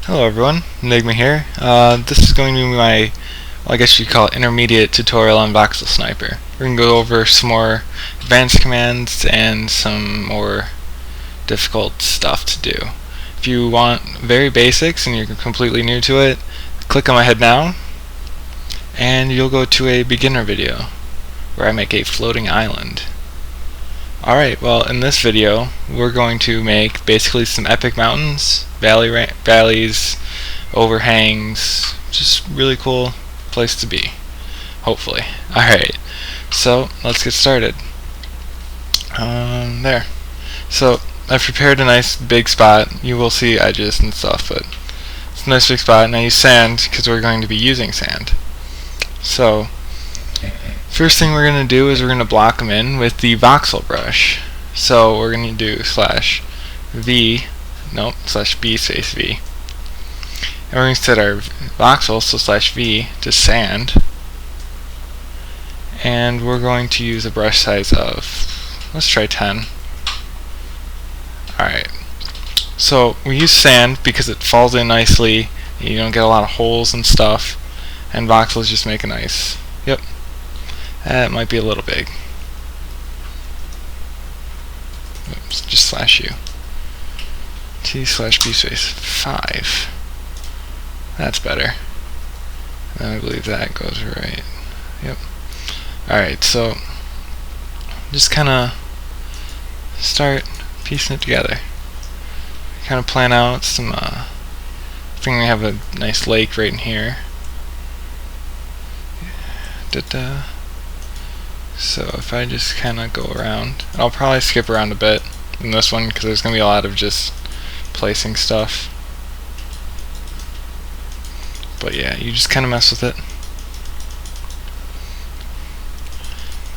Hello everyone, Enigma here. This is going to be my, I guess you'd call it intermediate tutorial on VoxelSniper. We're going to go over some more advanced commands and some more difficult stuff to do. If you want very basics and you're completely new to it, click on my head now and you'll go to a beginner video where I make a floating island. Alright, well in this video we're going to make basically some epic mountains, valleys, overhangs, just really cool place to be, hopefully. Alright, so let's get started. There. So I've prepared a nice big spot. You will see edges and stuff, but it's a nice big spot, and I use sand because we're going to be using sand. So first thing we're going to do is we're going to block them in with the voxel brush. So we're going to do /B space V. And we're going to set our voxel, so /V, to sand. And we're going to use a brush size of, let's try 10. Alright. So we use sand because it falls in nicely, you don't get a lot of holes and stuff, and voxels just make a nice, yep. That might be a little big. Oops, just /U. T/B space 5. That's better. And I believe that goes right. Yep. Alright, so just kinda start piecing it together. Kinda plan out some I think we have a nice lake right in here. So if I just kind of go around, I'll probably skip around a bit in this one because there's going to be a lot of just placing stuff. But yeah, you just kind of mess with it.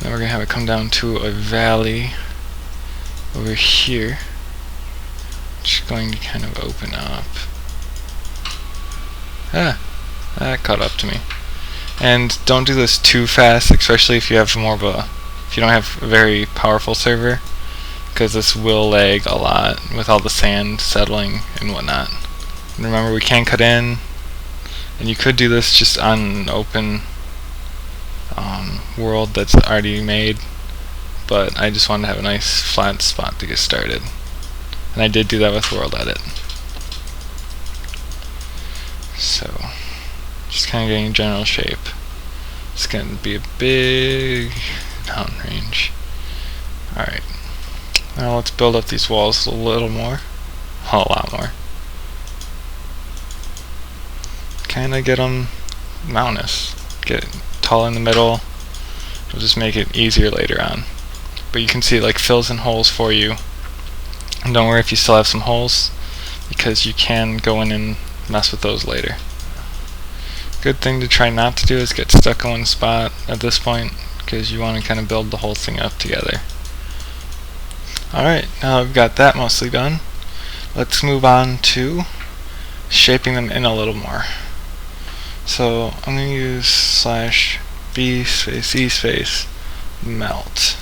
Then we're going to have it come down to a valley over here, which is going to kind of open up. That caught up to me. And don't do this too fast, especially if you have if you don't have a very powerful server, because this will lag a lot with all the sand settling and whatnot. And remember, we can cut in, and you could do this just on an open world that's already made, but I just wanted to have a nice flat spot to get started. And I did do that with World Edit. So just kind of getting general shape. It's going to be a big mountain range. Alright. Now let's build up these walls a little more. A lot more. Kind of get them mountainous. Get it tall in the middle. It'll just make it easier later on. But you can see it like fills in holes for you. And don't worry if you still have some holes, because you can go in and mess with those later. Good thing to try not to do is get stuck in one spot at this point, because you want to kind of build the whole thing up together. Alright, now I've got that mostly done. Let's move on to shaping them in a little more. So I'm going to use /B space E space melt.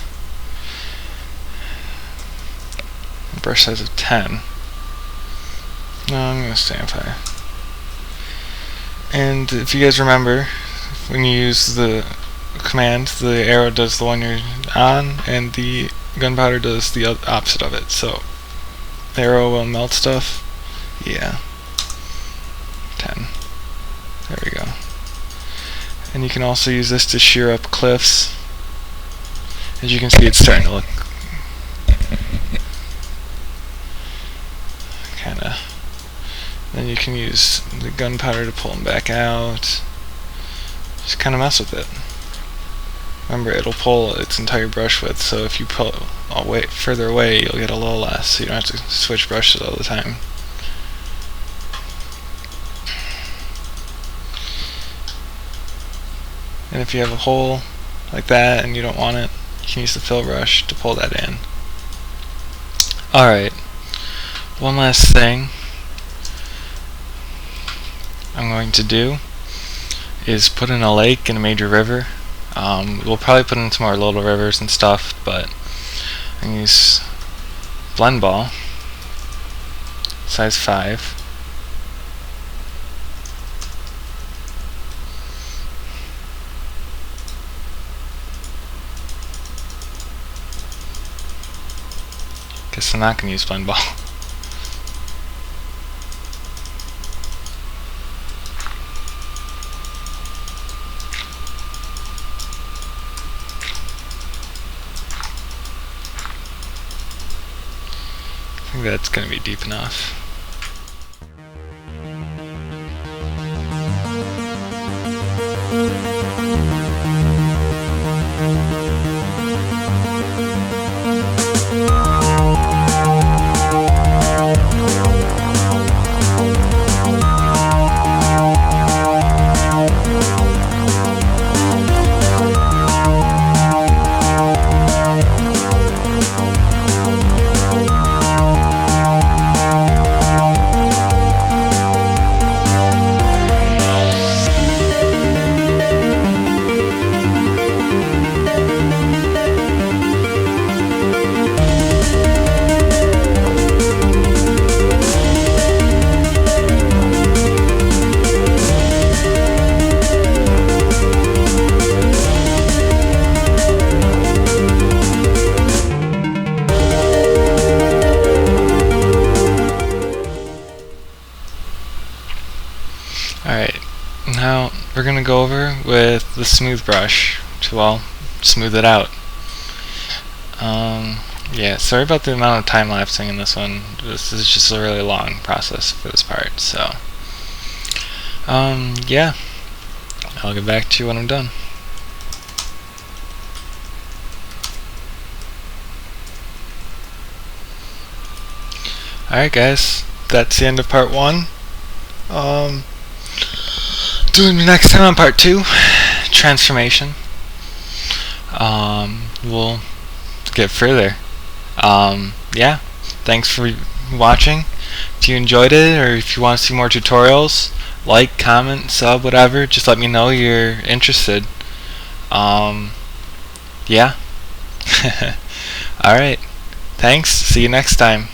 Brush size of 10. No, I'm going to stay on 5. And if you guys remember, when you use the command, the arrow does the one you're on, and the gunpowder does the opposite of it. So, the arrow will melt stuff. Yeah. 10. There we go. And you can also use this to shear up cliffs. As you can see, it's starting to look kinda. Then you can use the gunpowder to pull them back out. Just kind of mess with it. Remember, it'll pull its entire brush width, so if you pull further away, you'll get a little less, so you don't have to switch brushes all the time. And if you have a hole like that and you don't want it, you can use the fill brush to pull that in. Alright, one last thing I'm going to do is put in a lake and a major river. We'll probably put in some more little rivers and stuff, but I'm going to use blend ball size 5, Guess I'm not gonna use blend ball. I think that's gonna be deep enough. Alright, now we're going to go over with the smooth brush to, well, smooth it out. Yeah, sorry about the amount of time lapsing in this one. This is just a really long process for this part, so yeah, I'll get back to you when I'm done. Alright guys, that's the end of part 1. Doing the next time on part 2, transformation. We'll get further. Yeah, thanks for watching. If you enjoyed it, or if you want to see more tutorials, like, comment, sub, whatever, just let me know you're interested. Yeah. Alright, thanks, see you next time.